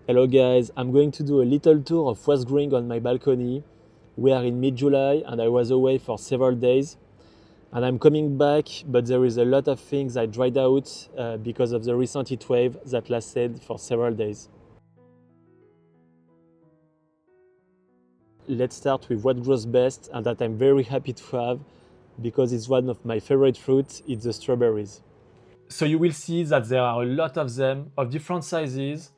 Hello guys, I'm going to do a little tour of what's growing on my balcony. We are in mid-July and I was away for several days. And I'm coming back, but there is a lot of things I dried out because of the recent heat wave that lasted for several days. Let's start with what grows best and that I'm very happy to have because it's one of my favorite fruits, it's the strawberries. So you will see that there are a lot of them of different sizes.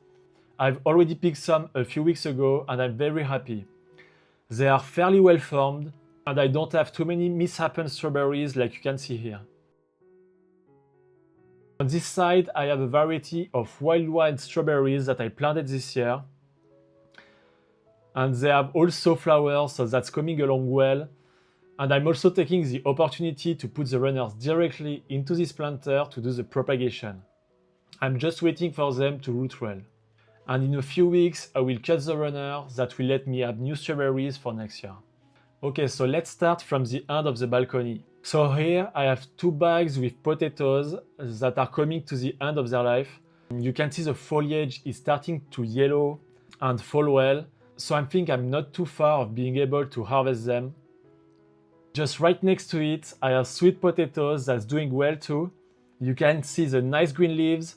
I've already picked some a few weeks ago and I'm very happy. They are fairly well formed and I don't have too many misshapen strawberries like you can see here. On this side I have a variety of wild strawberries that I planted this year. And they have also flowers, so that's coming along well. And I'm also taking the opportunity to put the runners directly into this planter to do the propagation. I'm just waiting for them to root well. And in a few weeks, I will cut the runner that will let me have new strawberries for next year. Okay, so let's start from the end of the balcony. So here I have 2 bags with potatoes that are coming to the end of their life. You can see the foliage is starting to yellow and fall well. So I think I'm not too far of being able to harvest them. Just right next to it, I have sweet potatoes that's doing well too. You can see the nice green leaves.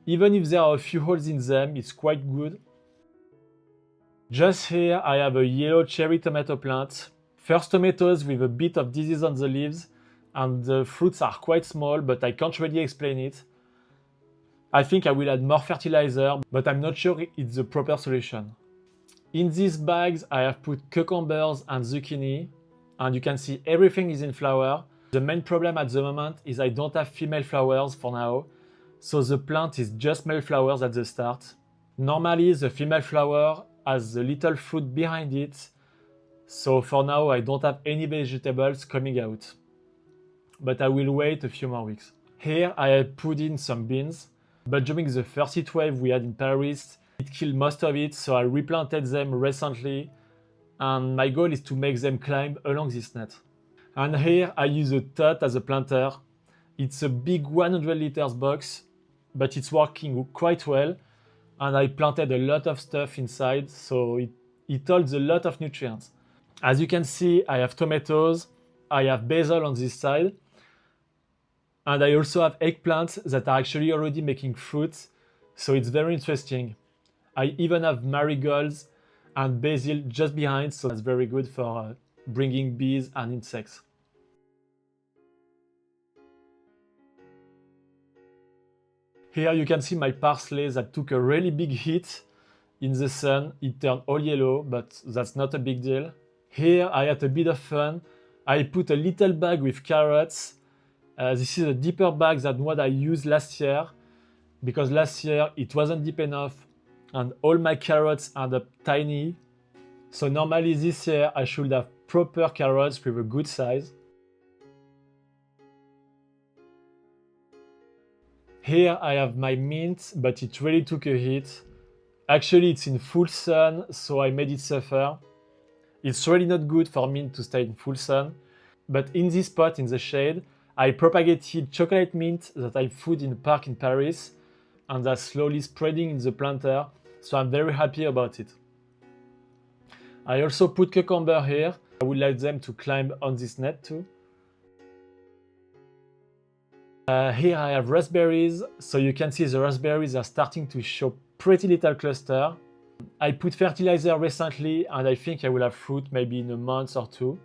Even if there are a few holes in them, it's quite good. Just here, I have a yellow cherry tomato plant. First tomatoes with a bit of disease on the leaves, and the fruits are quite small, but I can't really explain it. I think I will add more fertilizer, but I'm not sure it's the proper solution. In these bags, I have put cucumbers and zucchini, and you can see everything is in flower. The main problem at the moment is I don't have female flowers for now, so the plant is just male flowers at the start. Normally, the female flower has the little fruit behind it, so for now I don't have any vegetables coming out. But I will wait a few more weeks. Here I have put in some beans, but during the first heat wave we had in Paris, it killed most of it, so I replanted them recently, and my goal is to make them climb along this net. And here I use a tote as a planter. It's a big 100 liters box, but it's working quite well, and I planted a lot of stuff inside, so it holds a lot of nutrients. As you can see, I have tomatoes, I have basil on this side, and I also have eggplants that are actually already making fruit, so it's very interesting. I even have marigolds and basil just behind, so that's very good for bringing bees and insects. Here you can see my parsley that took a really big hit in the sun. It turned all yellow, but that's not a big deal. Here I had a bit of fun. I put a little bag with carrots. This is a deeper bag than what I used last year, because last year it wasn't deep enough and all my carrots end up tiny. So normally this year I should have proper carrots with a good size. Here I have my mint, but it really took a hit. Actually it's in full sun, so I made it suffer. It's really not good for mint to stay in full sun. But in this pot in the shade, I propagated chocolate mint that I put in a park in Paris, and that's slowly spreading in the planter, so I'm very happy about it. I also put cucumber here. I would like them to climb on this net too. Here I have raspberries, so you can see the raspberries are starting to show pretty little cluster. I put fertilizer recently and I think I will have fruit maybe in a month or two.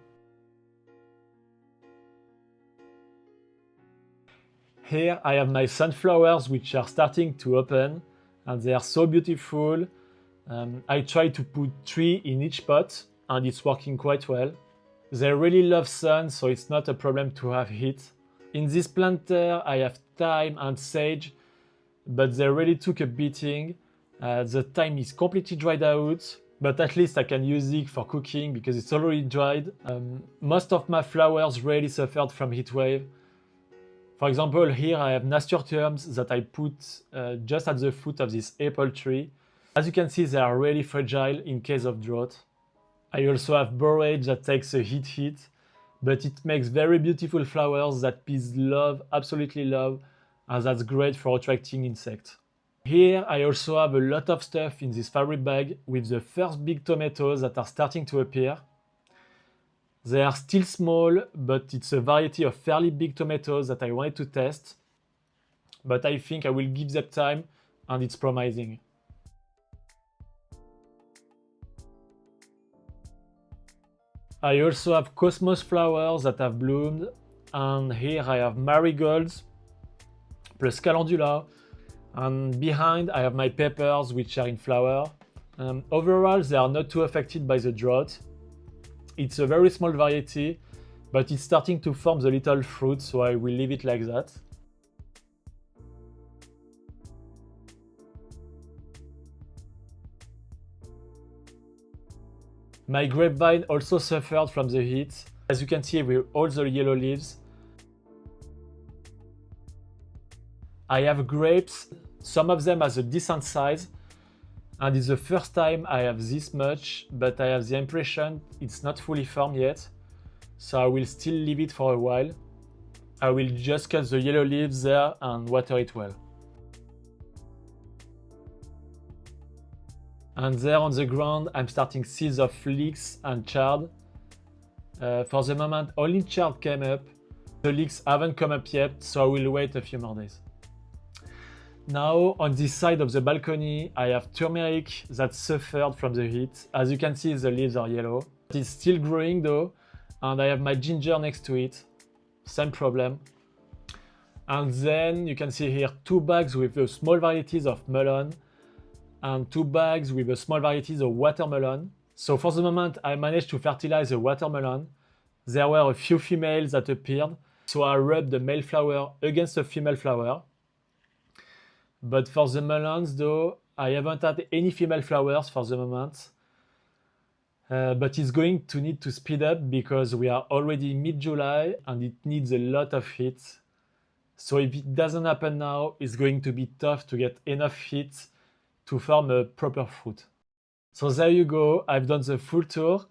Here I have my sunflowers which are starting to open and they are so beautiful. I try to put 3 in each pot and it's working quite well. They really love sun, so it's not a problem to have heat. In this planter I have thyme and sage, but they really took a beating. The thyme is completely dried out, but at least I can use it for cooking because it's already dried. Most of my flowers really suffered from heat wave. For example, here I have nasturtiums that I put just at the foot of this apple tree. As you can see, they are really fragile in case of drought. I also have borage that takes a heat, but it makes very beautiful flowers that bees love, absolutely love, and that's great for attracting insects. Here I also have a lot of stuff in this fabric bag with the first big tomatoes that are starting to appear. They are still small, but it's a variety of fairly big tomatoes that I wanted to test. But I think I will give them time and it's promising. I also have cosmos flowers that have bloomed, and here I have marigolds plus calendula, and behind I have my peppers which are in flower. Overall they are not too affected by the drought. It's a very small variety, but it's starting to form the little fruit, so I will leave it like that. My grapevine also suffered from the heat, as you can see with all the yellow leaves. I have grapes, some of them has a decent size, and it's the first time I have this much, but I have the impression it's not fully formed yet, so I will still leave it for a while. I will just cut the yellow leaves there and water it well. And there on the ground, I'm starting seeds of leeks and chard. For the moment, only chard came up. The leeks haven't come up yet, so I will wait a few more days. Now, on this side of the balcony, I have turmeric that suffered from the heat. As you can see, the leaves are yellow. It's still growing though, and I have my ginger next to it. Same problem. And then you can see here 2 bags with the small varieties of melon and 2 bags with the small varieties of watermelon. So for the moment, I managed to fertilize the watermelon. There were a few females that appeared, so I rubbed the male flower against the female flower. But for the melons though, I haven't had any female flowers for the moment. But it's going to need to speed up because we are already mid-July and it needs a lot of heat. So if it doesn't happen now, it's going to be tough to get enough heat to form a proper fruit. So there you go, I've done the full tour.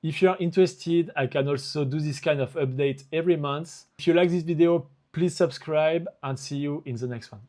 If you're interested, I can also do this kind of update every month. If you like this video, please subscribe and see you in the next one.